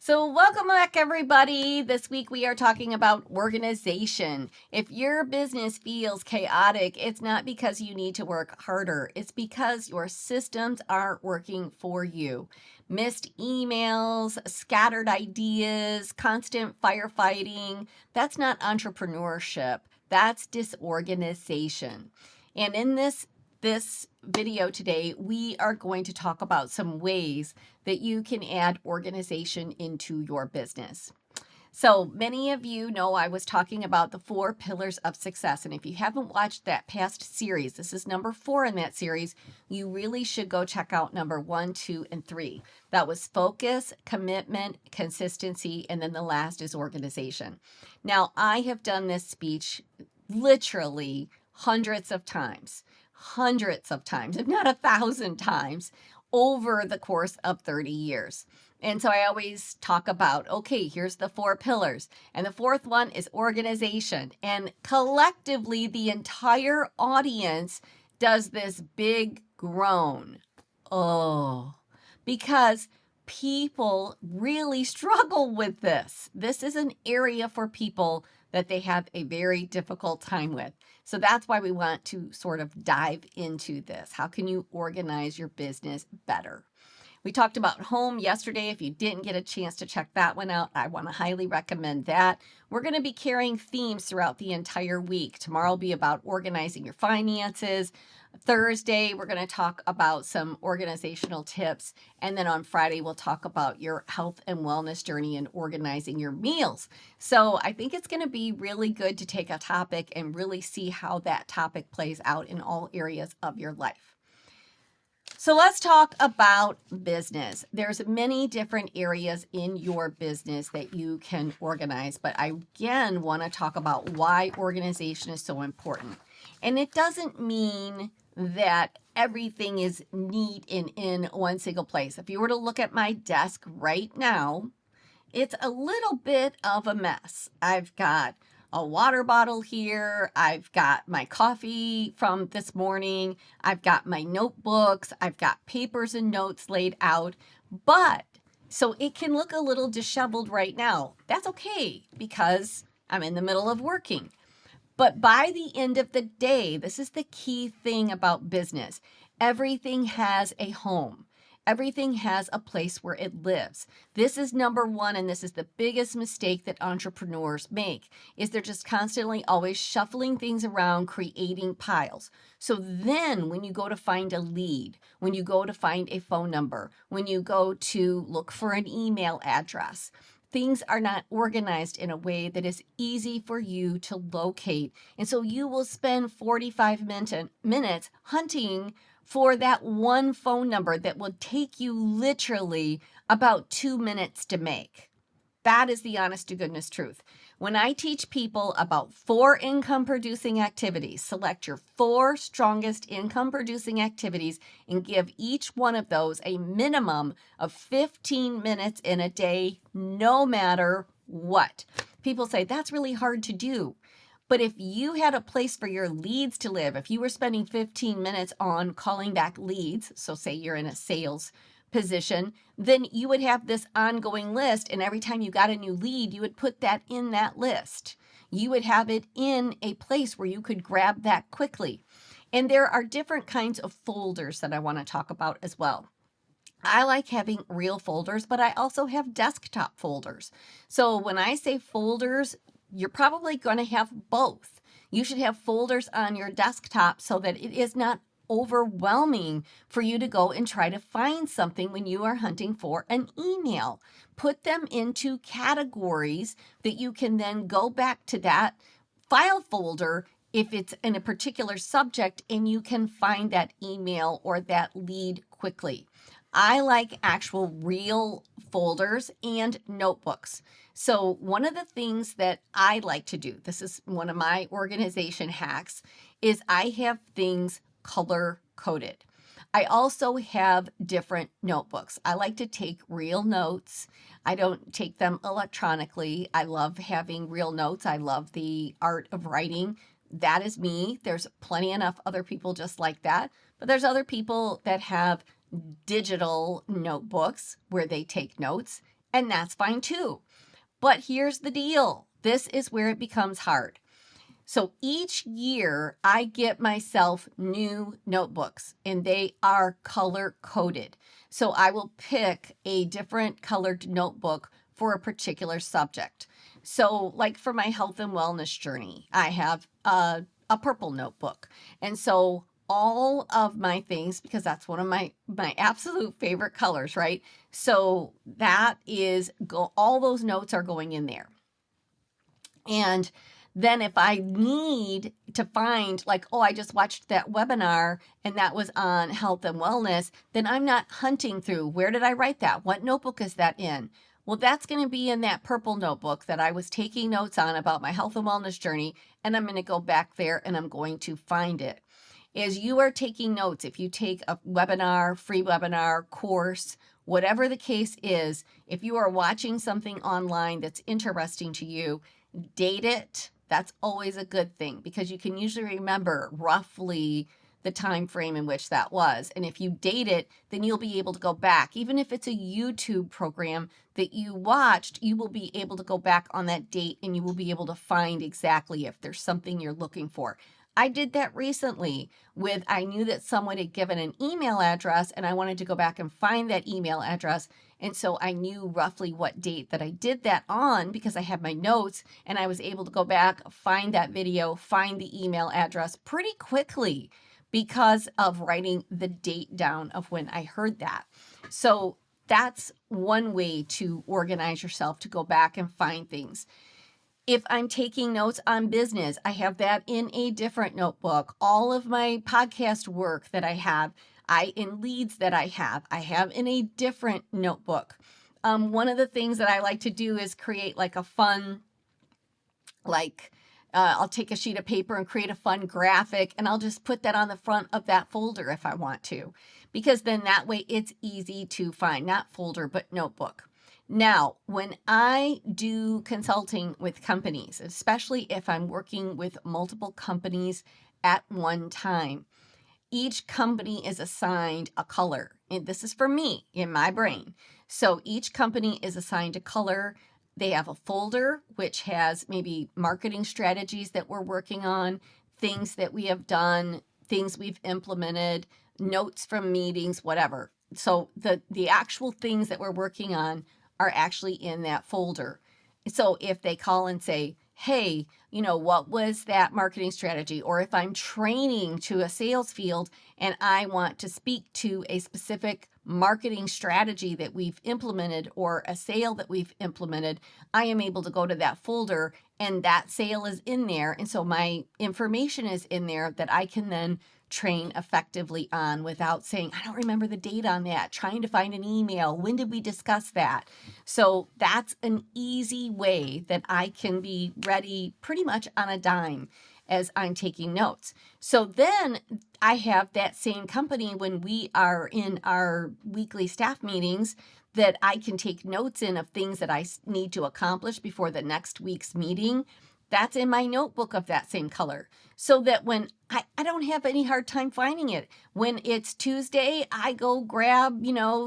So, welcome back, everybody. This week we are talking about organization. If your business feels chaotic, it's not because you need to work harder, it's because your systems aren't working for you. Missed emails, scattered ideas, constant firefighting, that's not entrepreneurship, that's disorganization. And in this video today, we are going to talk about some ways that you can add organization into your business. So many of you know I was talking about the 4 pillars of success. And if you haven't watched that past series, this is number 4 in that series, you really should go check out number 1, 2, and 3. That was focus, commitment, consistency, and then the last is organization. Now, I have done this speech literally hundreds of times, if not 1,000 times, over the course of 30 years. And so I always talk about, okay, here's the 4 pillars. And the 4th one is organization. And collectively, the entire audience does this big groan. Oh, because people really struggle with this. This is an area for people that they have a very difficult time with. So that's why we want to sort of dive into this. How can you organize your business better? We talked about home yesterday. If you didn't get a chance to check that one out, I want to highly recommend that. We're going to be carrying themes throughout the entire week. Tomorrow will be about organizing your finances. Thursday, we're going to talk about some organizational tips. And then on Friday, we'll talk about your health and wellness journey and organizing your meals. So I think it's going to be really good to take a topic and really see how that topic plays out in all areas of your life. So let's talk about business. There's many different areas in your business that you can organize, but I again want to talk about why organization is so important. And it doesn't mean that everything is neat and in one single place. If you were to look at my desk right now, it's a little bit of a mess. I've got a water bottle here. I've got my coffee from this morning. I've got my notebooks. I've got papers and notes laid out. But so it can look a little disheveled right now. That's okay because I'm in the middle of working. But by the end of the day, this is the key thing about business. Everything has a home. Everything has a place where it lives. This is number 1, and this is the biggest mistake that entrepreneurs make, is they're just constantly always shuffling things around, creating piles. So then when you go to find a lead, when you go to find a phone number, when you go to look for an email address, things are not organized in a way that is easy for you to locate. And so you will spend 45 minutes hunting for that one phone number that will take you literally about 2 minutes to make. That is the honest to goodness truth. When I teach people about 4 income producing activities, select your 4 strongest income producing activities and give each one of those a minimum of 15 minutes in a day, no matter what. People say that's really hard to do. But if you had a place for your leads to live, if you were spending 15 minutes on calling back leads, so say you're in a sales position, then you would have this ongoing list. And every time you got a new lead, you would put that in that list. You would have it in a place where you could grab that quickly. And there are different kinds of folders that I want to talk about as well. I like having real folders, but I also have desktop folders. So when I say folders, you're probably going to have both. You should have folders on your desktop so that it is not overwhelming for you to go and try to find something when you are hunting for an email. Put them into categories that you can then go back to that file folder if it's in a particular subject and you can find that email or that lead quickly. I like actual real folders and notebooks. So one of the things that I like to do, this is one of my organization hacks, is I have things color coded. I also have different notebooks. I like to take real notes. I don't take them electronically. I love having real notes. I love the art of writing. That is me. There's plenty enough other people just like that. But there's other people that have digital notebooks where they take notes. and that's fine too. But here's the deal. This is where it becomes hard. So each year I get myself new notebooks and they are color coded. So I will pick a different colored notebook for a particular subject. So like for my health and wellness journey, I have a purple notebook. And so all of my things, because that's one of my absolute favorite colors, right? So that is all those notes are going in there. And then if I need to find like, oh, I just watched that webinar and that was on health and wellness, then I'm not hunting through, where did I write that? What notebook is that in? Well, that's going to be in that purple notebook that I was taking notes on about my health and wellness journey. And I'm going to go back there and I'm going to find it. As you are taking notes, if you take a webinar, free webinar, course, whatever the case is, if you are watching something online that's interesting to you, date it. That's always a good thing because you can usually remember roughly the time frame in which that was. And if you date it, then you'll be able to go back. Even if it's a YouTube program that you watched, you will be able to go back on that date and you will be able to find exactly if there's something you're looking for. I did that recently with, I knew that someone had given an email address and I wanted to go back and find that email address. And so I knew roughly what date that I did that on because I had my notes and I was able to go back, find that video, find the email address pretty quickly because of writing the date down of when I heard that. So that's one way to organize yourself, to go back and find things. If I'm taking notes on business, I have that in a different notebook. All of my podcast work that I have, in leads that I have in a different notebook. One of the things that I like to do is create like a fun, I'll take a sheet of paper and create a fun graphic and I'll just put that on the front of that folder if I want to, because then that way it's easy to find, not folder, but notebook. Now, when I do consulting with companies, especially if I'm working with multiple companies at one time, each company is assigned a color. And this is for me in my brain. So each company is assigned a color. They have a folder which has maybe marketing strategies that we're working on, things that we have done, things we've implemented, notes from meetings, whatever. So the actual things that we're working on are actually in that folder. So if they call and say, hey, what was that marketing strategy? Or if I'm training to a sales field and I want to speak to a specific marketing strategy that we've implemented or a sale that we've implemented, I am able to go to that folder and that sale is in there. And so my information is in there that I can then train effectively on without saying, I don't remember the date on that, trying to find an email. When did we discuss that? So that's an easy way that I can be ready pretty much on a dime as I'm taking notes. So then I have that same company when we are in our weekly staff meetings that I can take notes in of things that I need to accomplish before the next week's meeting. That's in my notebook of that same color, so that when I don't have any hard time finding it. When it's Tuesday, I go grab,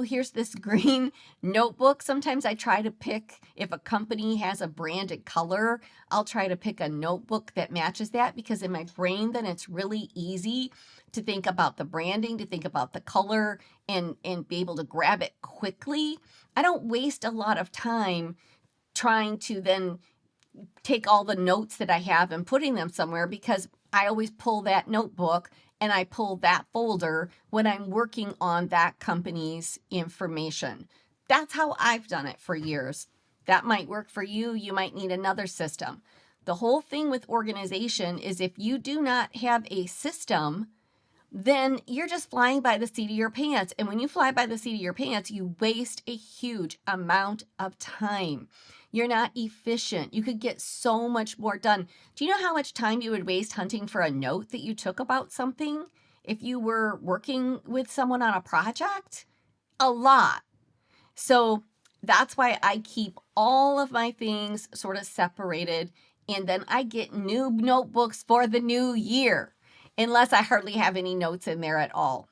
here's this green notebook. Sometimes I try to pick, if a company has a branded color, I'll try to pick a notebook that matches that, because in my brain, then it's really easy to think about the branding, to think about the color and be able to grab it quickly. I don't waste a lot of time trying to then take all the notes that I have and putting them somewhere, because I always pull that notebook and I pull that folder when I'm working on that company's information. That's how I've done it for years. That might work for you. You might need another system. The whole thing with organization is if you do not have a system, then you're just flying by the seat of your pants. And when you fly by the seat of your pants, you waste a huge amount of time. You're not efficient. You could get so much more done. Do you know how much time you would waste hunting for a note that you took about something if you were working with someone on a project? A lot. So that's why I keep all of my things sort of separated. And then I get new notebooks for the new year, unless I hardly have any notes in there at all.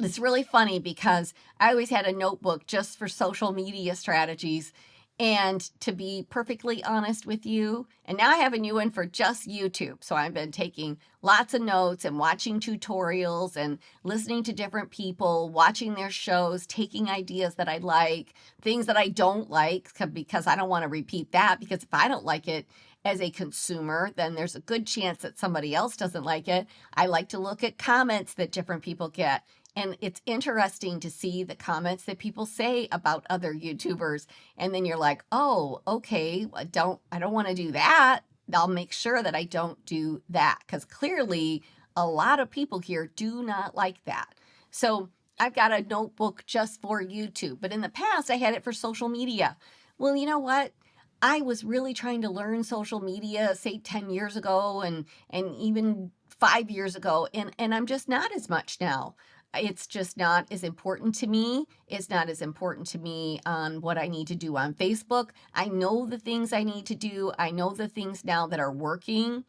It's really funny because I always had a notebook just for social media strategies. And to be perfectly honest with you, and now I have a new one for just YouTube. So I've been taking lots of notes and watching tutorials and listening to different people, watching their shows, taking ideas that I like, things that I don't like, because I don't want to repeat that. Because if I don't like it as a consumer, then there's a good chance that somebody else doesn't like it. I like to look at comments that different people get. And it's interesting to see the comments that people say about other YouTubers. And then you're like, oh, okay, I don't want to do that. I'll make sure that I don't do that, because clearly a lot of people here do not like that. So I've got a notebook just for YouTube, but in the past I had it for social media. Well, you know what? I was really trying to learn social media, say 10 years ago and even 5 years ago, and I'm just not as much now. It's just not as important to me. It's not as important to me on what I need to do on Facebook. I know the things I need to do. I know the things now that are working.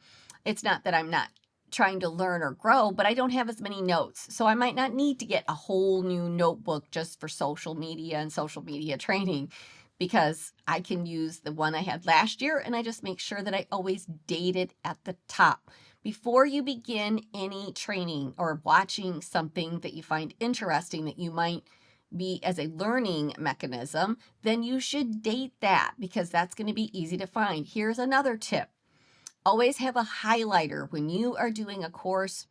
It's not that I'm not trying to learn or grow, but I don't have as many notes. So I might not need to get a whole new notebook just for social media and social media training, because I can use the one I had last year, and I just make sure that I always date it at the top. Before you begin any training or watching something that you find interesting that you might be as a learning mechanism, then you should date that, because that's going to be easy to find. Here's another tip. Always have a highlighter. When you are doing a course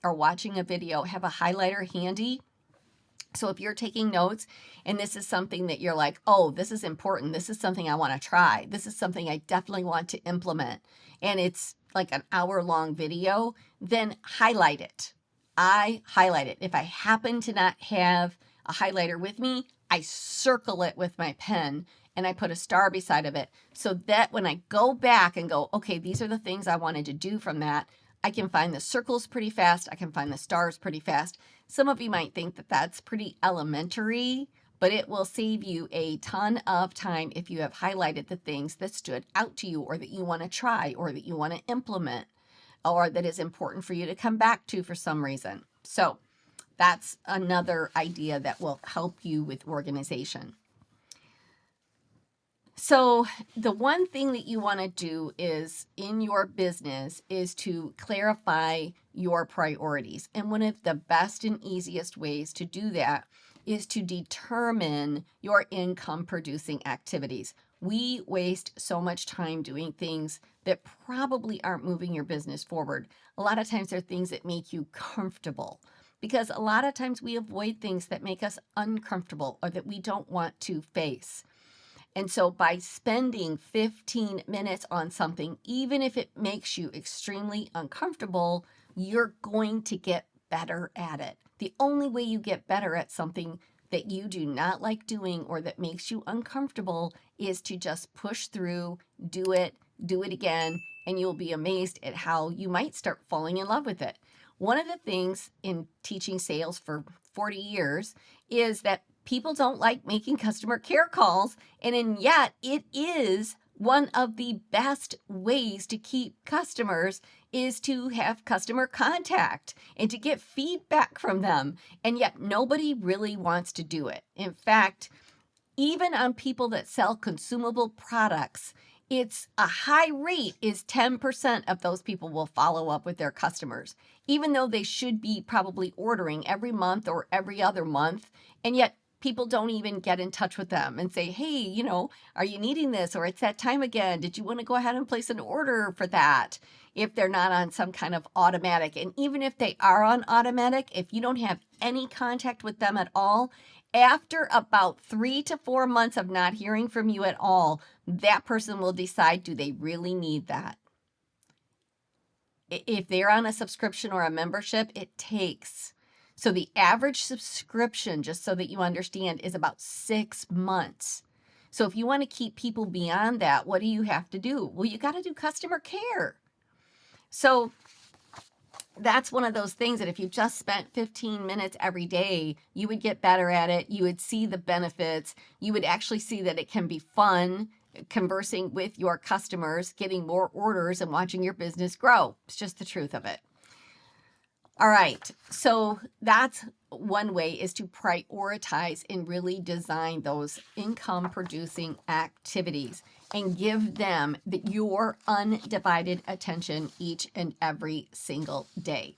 or watching a video, have a highlighter handy. So if you're taking notes and this is something that you're like, oh, this is important, this is something I want to try, this is something I definitely want to implement, and it's like an hour-long video, then highlight it. I highlight it. If I happen to not have a highlighter with me, I circle it with my pen and I put a star beside of it, so that when I go back and go, okay, these are the things I wanted to do from that, I can find the circles pretty fast. I can find the stars pretty fast. Some of you might think that that's pretty elementary, but it will save you a ton of time if you have highlighted the things that stood out to you, or that you want to try, or that you want to implement, or that is important for you to come back to for some reason. So that's another idea that will help you with organization. So the one thing that you want to do is in your business is to clarify your priorities. And one of the best and easiest ways to do that is to determine your income producing activities. We waste so much time doing things that probably aren't moving your business forward. A lot of times they're things that make you comfortable, because a lot of times we avoid things that make us uncomfortable or that we don't want to face. And so by spending 15 minutes on something, even if it makes you extremely uncomfortable, you're going to get better at it. The only way you get better at something that you do not like doing or that makes you uncomfortable is to just push through, do it again, and you'll be amazed at how you might start falling in love with it. One of the things in teaching sales for 40 years is that people don't like making customer care calls, and yet it is one of the best ways to keep customers is to have customer contact and to get feedback from them. And yet nobody really wants to do it. In fact, even on people that sell consumable products, it's a high rate is 10% of those people will follow up with their customers, even though they should be probably ordering every month or every other month. And yet people don't even get in touch with them and say, hey, are you needing this? Or it's that time again. Did you want to go ahead and place an order for that? If they're not on some kind of automatic. And even if they are on automatic, if you don't have any contact with them at all, after about 3 to 4 months of not hearing from you at all, that person will decide, do they really need that? If they're on a subscription or a membership, it takes. So the average subscription, just so that you understand, is about 6 months. So if you want to keep people beyond that, what do you have to do? Well, you got to do customer care. So that's one of those things that if you just spent 15 minutes every day, you would get better at it. You would see the benefits. You would actually see that it can be fun conversing with your customers, getting more orders, and watching your business grow. It's just the truth of it. All right. So that's one way is to prioritize and really design those income producing activities and give them your undivided attention each and every single day.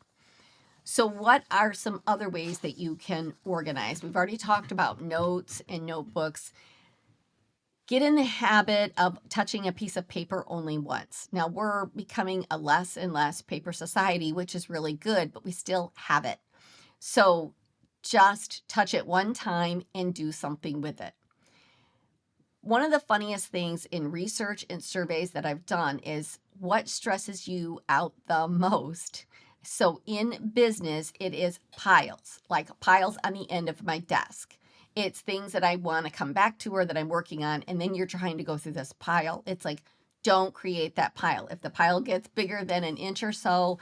So, what are some other ways that you can organize? We've already talked about notes and notebooks. Get in the habit of touching a piece of paper only once. Now, we're becoming a less and less paper society, which is really good, but we still have it. So, just touch it one time and do something with it. One of the funniest things in research and surveys that I've done is what stresses you out the most. So in business, it is piles, like piles on the end of my desk. It's things that I want to come back to or that I'm working on, and then you're trying to go through this pile. It's like, don't create that pile. If the pile gets bigger than an inch or so,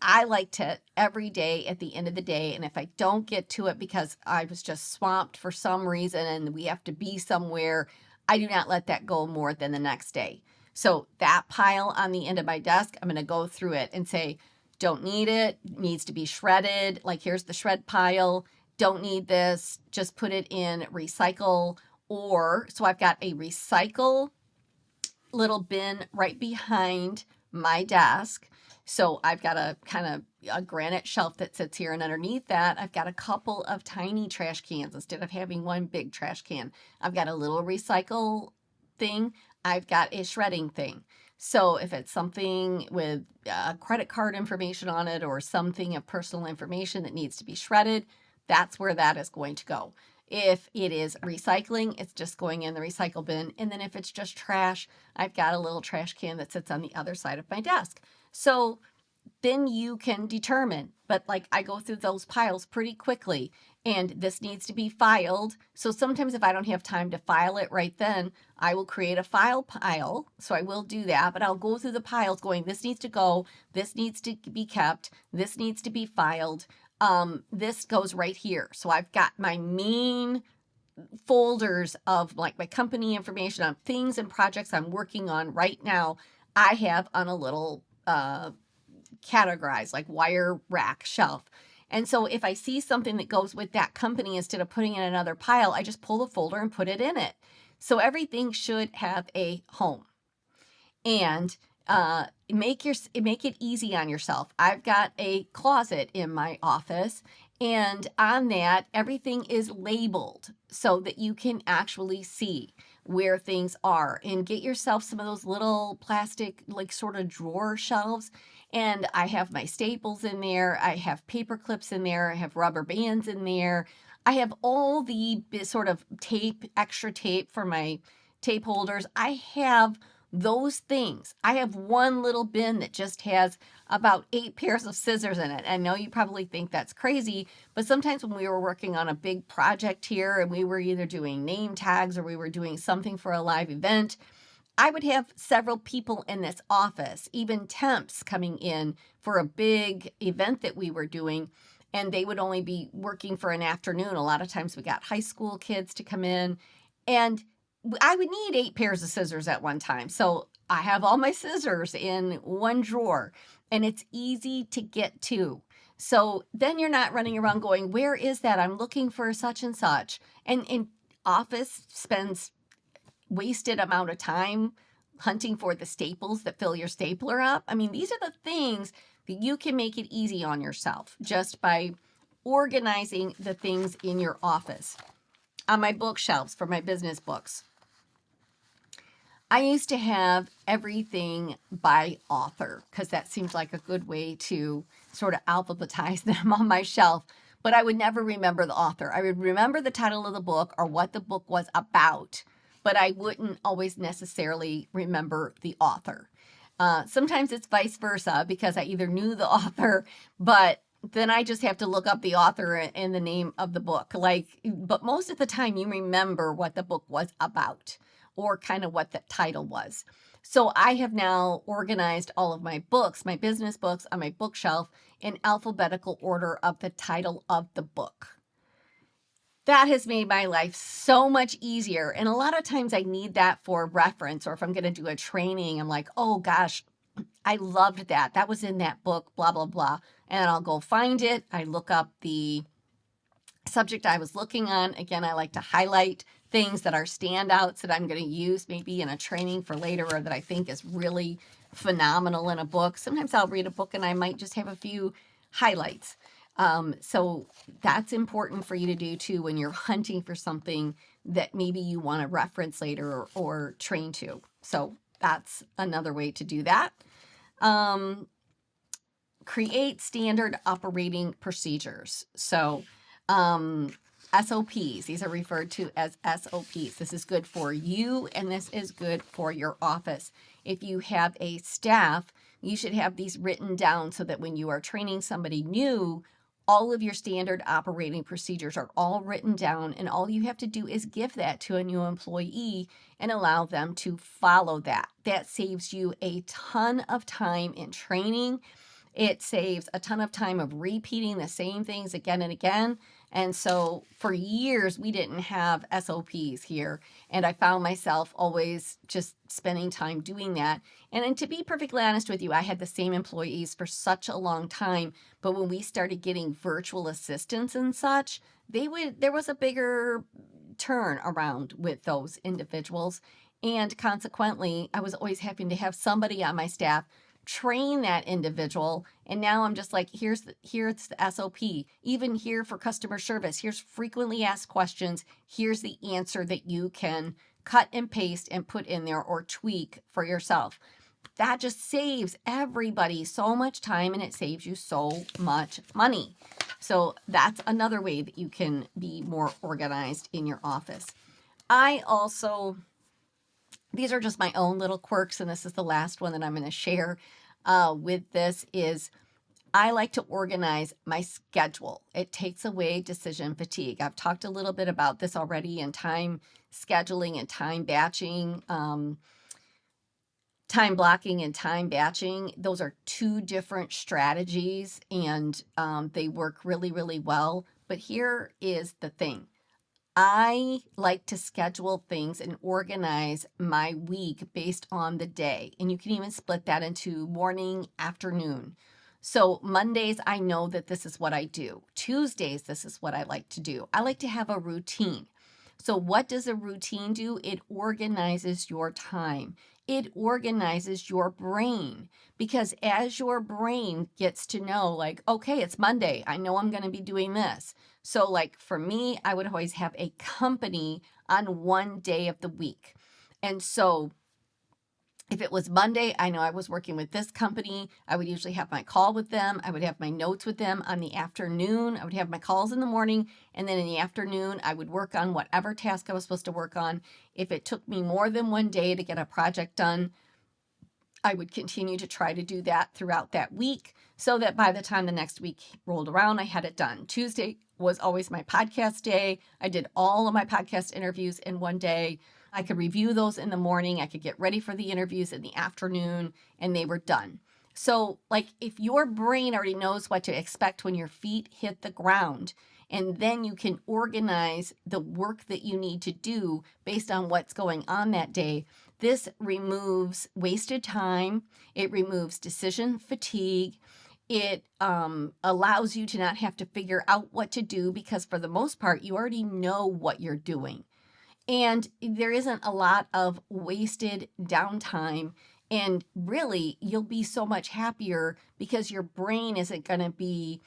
I like to every day at the end of the day, and if I don't get to it because I was just swamped for some reason and we have to be somewhere, I do not let that go more than the next day. So that pile on the end of my desk, I'm going to go through it and say, don't need it, needs to be shredded. Like, here's the shred pile. Don't need this, just put it in recycle. Or, so I've got a recycle little bin right behind my desk. So I've got a kind of a granite shelf that sits here, and underneath that, I've got a couple of tiny trash cans instead of having one big trash can. I've got a little recycle thing. I've got a shredding thing. So if it's something with credit card information on it or something of personal information that needs to be shredded, that's where that is going to go. If it is recycling, it's just going in the recycle bin. And then if it's just trash, I've got a little trash can that sits on the other side of my desk. So then you can determine, but like I go through those piles pretty quickly, and this needs to be filed. So sometimes if I don't have time to file it right then, I will create a file pile. So I will do that, but I'll go through the piles going, this needs to go, this needs to be kept, this needs to be filed. This goes right here. So I've got my main folders of like my company information on things and projects I'm working on right now. I have on a little categorized like wire rack shelf. And so if I see something that goes with that company, instead of putting in another pile, I just pull the folder and put it in it. So everything should have a home. And make it easy on yourself. I've got a closet in my office, and on that, everything is labeled so that you can actually see where things are, and get yourself some of those little plastic, like sort of drawer shelves. And I have my staples in there. I have paper clips in there. I have rubber bands in there. I have all the sort of tape, extra tape for my tape holders. I have those things. I have one little bin that just has about 8 pairs of scissors in it. I know you probably think that's crazy, but sometimes when we were working on a big project here and we were either doing name tags or we were doing something for a live event, I would have several people in this office, even temps coming in for a big event that we were doing, and they would only be working for an afternoon. A lot of times we got high school kids to come in, and I would need 8 pairs of scissors at one time. So I have all my scissors in one drawer, and it's easy to get to. So then you're not running around going, where is that? I'm looking for such and such. And office spends wasted amount of time hunting for the staples that fill your stapler up. I mean, these are the things that you can make it easy on yourself just by organizing the things in your office. On my bookshelves for my business books, I used to have everything by author because that seemed like a good way to sort of alphabetize them on my shelf. But I would never remember the author. I would remember the title of the book or what the book was about, but I wouldn't always necessarily remember the author. Sometimes it's vice versa because I either knew the author, but then I just have to look up the author and the name of the book. But most of the time you remember what the book was about or kind of what the title was. So I have now organized all of my books, my business books on my bookshelf in alphabetical order of the title of the book. That has made my life so much easier. And a lot of times I need that for reference, or if I'm going to do a training, I'm like, oh gosh, I loved that. That was in that book, blah, blah, blah. And I'll go find it. I look up the subject I was looking on. Again, I like to highlight things that are standouts that I'm going to use maybe in a training for later, or that I think is really phenomenal in a book. Sometimes I'll read a book and I might just have a few highlights. So that's important for you to do too when you're hunting for something that maybe you want to reference later, or train to. So that's another way to do that. Create standard operating procedures. So SOPs, these are referred to as SOPs. This is good for you and this is good for your office. If you have a staff, you should have these written down so that when you are training somebody new, all of your standard operating procedures are all written down, and all you have to do is give that to a new employee and allow them to follow that. That saves you a ton of time in training. It saves a ton of time of repeating the same things again and again. And so for years, we didn't have SOPs here. And I found myself always just spending time doing that. And to be perfectly honest with you, I had the same employees for such a long time. But when we started getting virtual assistants and such, there was a bigger turn around with those individuals. And consequently, I was always having to have somebody on my staff train that individual. And now I'm just like, here's the SOP. Even here for customer service, here's frequently asked questions. Here's the answer that you can cut and paste and put in there or tweak for yourself. That just saves everybody so much time, and it saves you so much money. So that's another way that you can be more organized in your office. These are just my own little quirks, and this is the last one that I'm going to share with this is I like to organize my schedule. It takes away decision fatigue. I've talked a little bit about this already in time scheduling and time batching, time blocking and time batching. Those are two different strategies, and they work really, really well. But here is the thing. I like to schedule things and organize my week based on the day. And you can even split that into morning, afternoon. So Mondays, I know that this is what I do. Tuesdays, this is what I like to do. I like to have a routine. So what does a routine do? It organizes your time. It organizes your brain, because as your brain gets to know, like, okay, it's Monday, I know I'm going to be doing this. So like for me, I would always have a company on one day of the week. And so if it was Monday, I know I was working with this company. I would usually have my call with them. I would have my notes with them on the afternoon. I would have my calls in the morning. And then in the afternoon, I would work on whatever task I was supposed to work on. If it took me more than one day to get a project done, I would continue to try to do that throughout that week so that by the time the next week rolled around, I had it done. Tuesday was always my podcast day. I did all of my podcast interviews in one day. I could review those in the morning. I could get ready for the interviews in the afternoon, and they were done. So, like, if your brain already knows what to expect when your feet hit the ground, and then you can organize the work that you need to do based on what's going on that day, this removes wasted time. It removes decision fatigue. It allows you to not have to figure out what to do, because for the most part, you already know what you're doing. And there isn't a lot of wasted downtime. And really, you'll be so much happier because your brain isn't going to be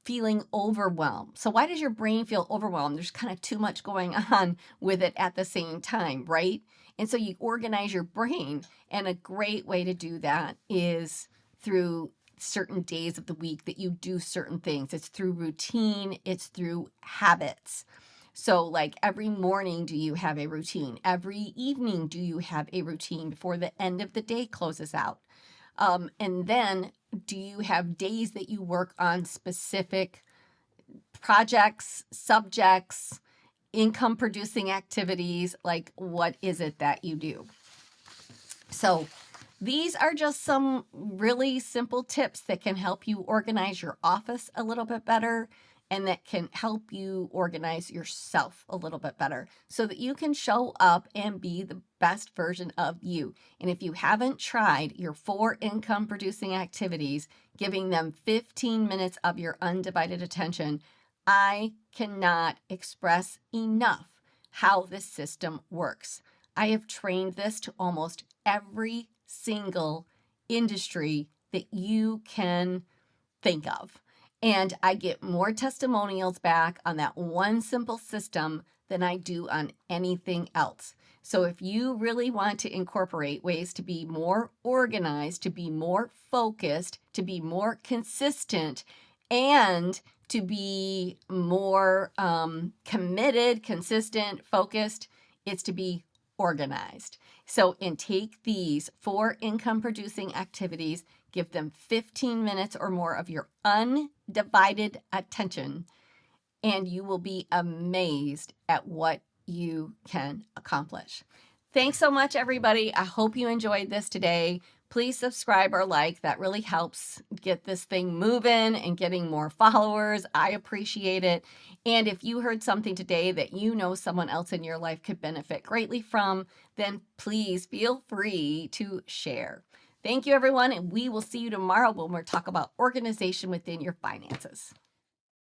feeling overwhelmed. So why does your brain feel overwhelmed? There's kind of too much going on with it at the same time, right? And so you organize your brain. And a great way to do that is through certain days of the week that you do certain things. It's through routine, it's through habits. So, like, every morning, do you have a routine? Every evening, do you have a routine before the end of the day closes out? And then, do you have days that you work on specific projects, subjects, income producing activities? Like, what is it that you do? So, these are just some really simple tips that can help you organize your office a little bit better, and that can help you organize yourself a little bit better so that you can show up and be the best version of you. And if you haven't tried your 4 income producing activities, giving them 15 minutes of your undivided attention, I cannot express enough how this system works. I have trained this to almost every single industry that you can think of. And I get more testimonials back on that one simple system than I do on anything else. So if you really want to incorporate ways to be more organized, to be more focused, to be more consistent, and to be more committed, consistent, focused, it's to be organized. So, and take these 4 income producing activities, give them 15 minutes or more of your undivided attention, and you will be amazed at what you can accomplish. Thanks so much, everybody. I hope you enjoyed this today. Please subscribe or like. That really helps get this thing moving and getting more followers. I appreciate it. And if you heard something today that you know someone else in your life could benefit greatly from, then please feel free to share. Thank you, everyone, and we will see you tomorrow when we talk about organization within your finances.